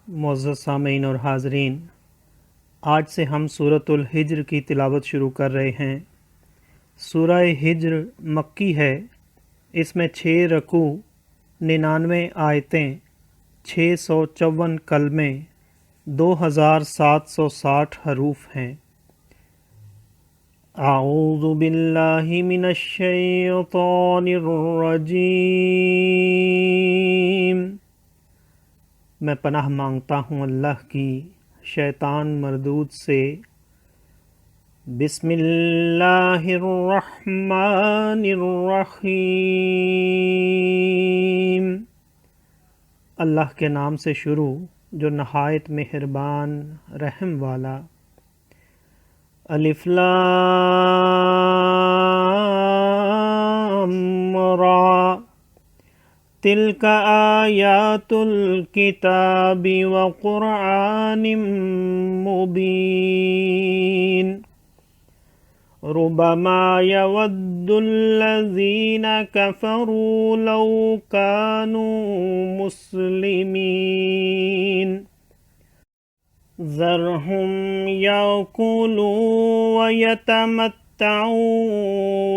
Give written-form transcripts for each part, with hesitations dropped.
معزز سامعین اور حاضرین، آج سے ہم سورۃ الحجر کی تلاوت شروع کر رہے ہیں۔ سورہ ہجر مکی ہے۔ اس میں 6 رکوع، 99 آیتیں، 654 کلمے، 2760 حروف ہیں۔ اعوذ باللہ من الشیطان الرجیم۔ میں پناہ مانگتا ہوں اللہ کی شیطان مردود سے۔ بسم اللہ الرحمن الرحیم۔ اللہ کے نام سے شروع جو نہایت مہربان رحم والا۔ الف لام را، تلک آیات الکتاب وقرآن مبین۔ ربما يود الذين كفروا لو كانوا مسلمين ذرهم يأكلوا ويتمتعوا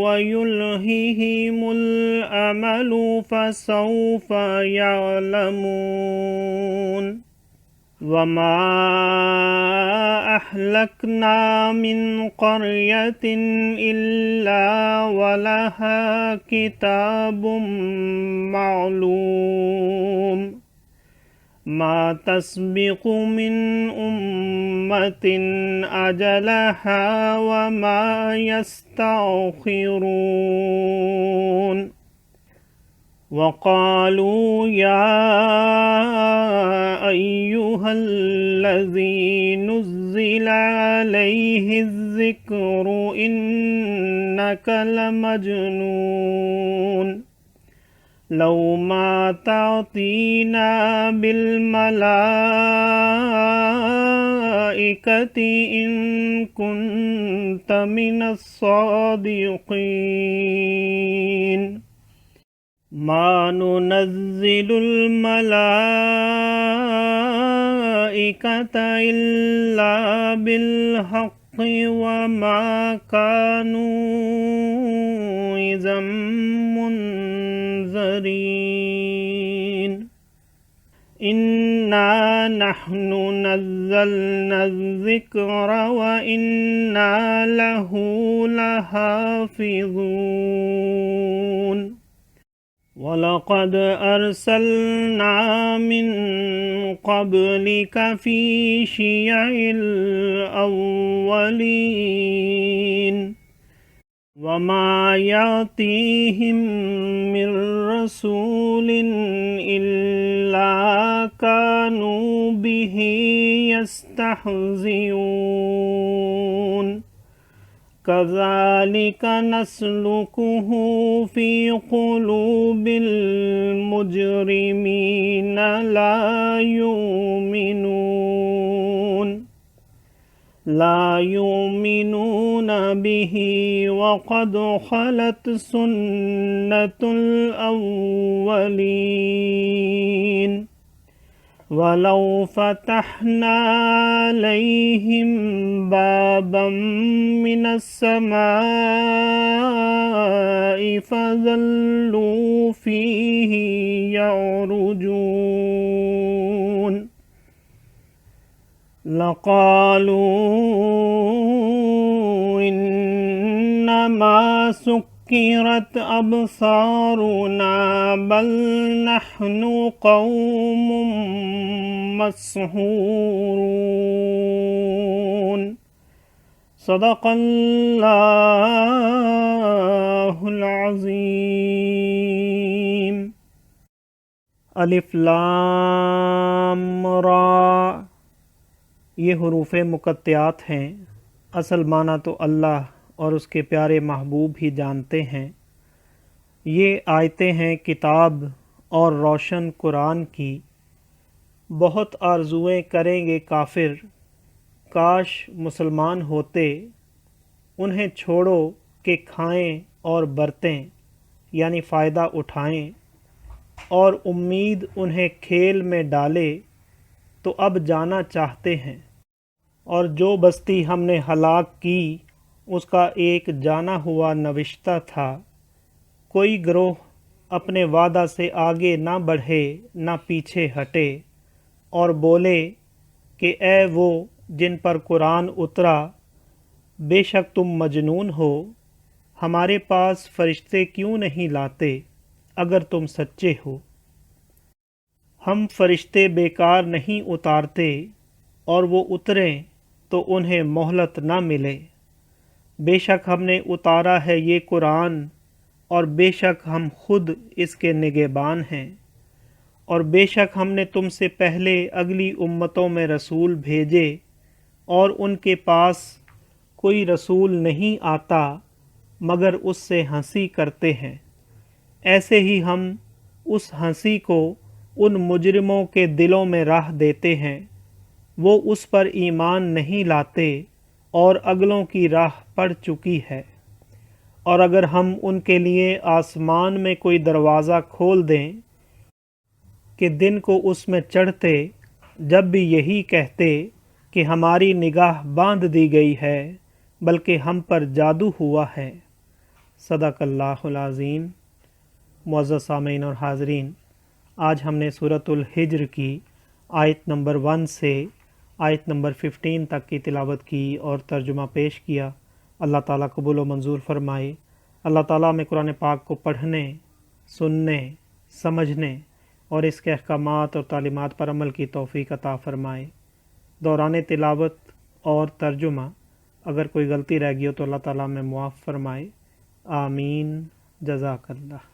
ويلههم الأمل فسوف يعلمون۔ وما أهلكنا من قرية إلا ولها كتاب معلوم ما تسبق من أمة أجلها وما يستأخرون۔ وقالوا يا أيها الذي نزل عليه الذكر إنك لمجنون لو ما تأتينا بالملائكة إن كنت من الصادقين۔ ما ننزل الملائكة إلا بالحق وما كانوا إذا منذرين۔ إنا نحن نزلنا الذكر وإنا له لحافظون۔ وَلَقَدْ أَرْسَلْنَا مِن قَبْلِكَ فِي شِيَعِ الْأَوَّلِينَ وَمَا يَأْتِيهِم مِّن رَّسُولٍ إِلَّا كَانُوا بِهِ يَسْتَهْزِئُونَ۔ كذلك نسلكه في قلوب المجرمين لا يؤمنون به وقد خلت سنة الأولين۔ ولو فتحنا عليهم بابا من السماء فظلوا فيه يعرجون لقالوا إنما سكرت أبصارنا بل نحن قوم مسحورون۔ صدق اللہ العظیم۔ الف لام را، یہ حروف مقطعات ہیں۔ اصل معنی تو اللہ اور اس کے پیارے محبوب ہی جانتے ہیں۔ یہ آیتیں ہیں کتاب اور روشن قرآن کی۔ بہت آرزوئیں کریں گے کافر، کاش مسلمان ہوتے۔ انہیں چھوڑو کہ کھائیں اور برتیں، یعنی فائدہ اٹھائیں، اور امید انہیں کھیل میں ڈالے تو اب جانا چاہتے ہیں، اور جو بستی ہم نے ہلاک کی اس کا ایک جانا ہوا نوشتہ تھا۔ کوئی گروہ اپنے وعدہ سے آگے نہ بڑھے نہ پیچھے ہٹے، اور بولے کہ اے وہ جن پر قرآن اترا، بے شک تم مجنون ہو، ہمارے پاس فرشتے کیوں نہیں لاتے اگر تم سچے ہو۔ ہم فرشتے بیکار نہیں اتارتے، اور وہ اتریں تو انہیں مہلت نہ ملے۔ بے شک ہم نے اتارا ہے یہ قرآن، اور بے شک ہم خود اس کے نگہبان ہیں، اور بے شک ہم نے تم سے پہلے اگلی امتوں میں رسول بھیجے، اور ان کے پاس کوئی رسول نہیں آتا مگر اس سے ہنسی کرتے ہیں۔ ایسے ہی ہم اس ہنسی کو ان مجرموں کے دلوں میں راہ دیتے ہیں، وہ اس پر ایمان نہیں لاتے اور اگلوں کی راہ پڑ چکی ہے۔ اور اگر ہم ان کے لیے آسمان میں کوئی دروازہ کھول دیں کہ دن کو اس میں چڑھتے، جب بھی یہی کہتے کہ ہماری نگاہ باندھ دی گئی ہے، بلکہ ہم پر جادو ہوا ہے۔ صدق اللہ العظیم۔ معزز سامعین اور حاضرین، آج ہم نے سورۃ الحجر کی آیت نمبر 1 سے آیت نمبر 15 تک کی تلاوت کی اور ترجمہ پیش کیا۔ اللہ تعالیٰ قبول و منظور فرمائے۔ اللہ تعالیٰ میں قرآن پاک کو پڑھنے، سننے، سمجھنے اور اس کے احکامات اور تعلیمات پر عمل کی توفیق عطا فرمائے۔ دوران تلاوت اور ترجمہ اگر کوئی غلطی رہ گئی ہو تو اللہ تعالیٰ میں معاف فرمائے۔ آمین۔ جزاک اللہ۔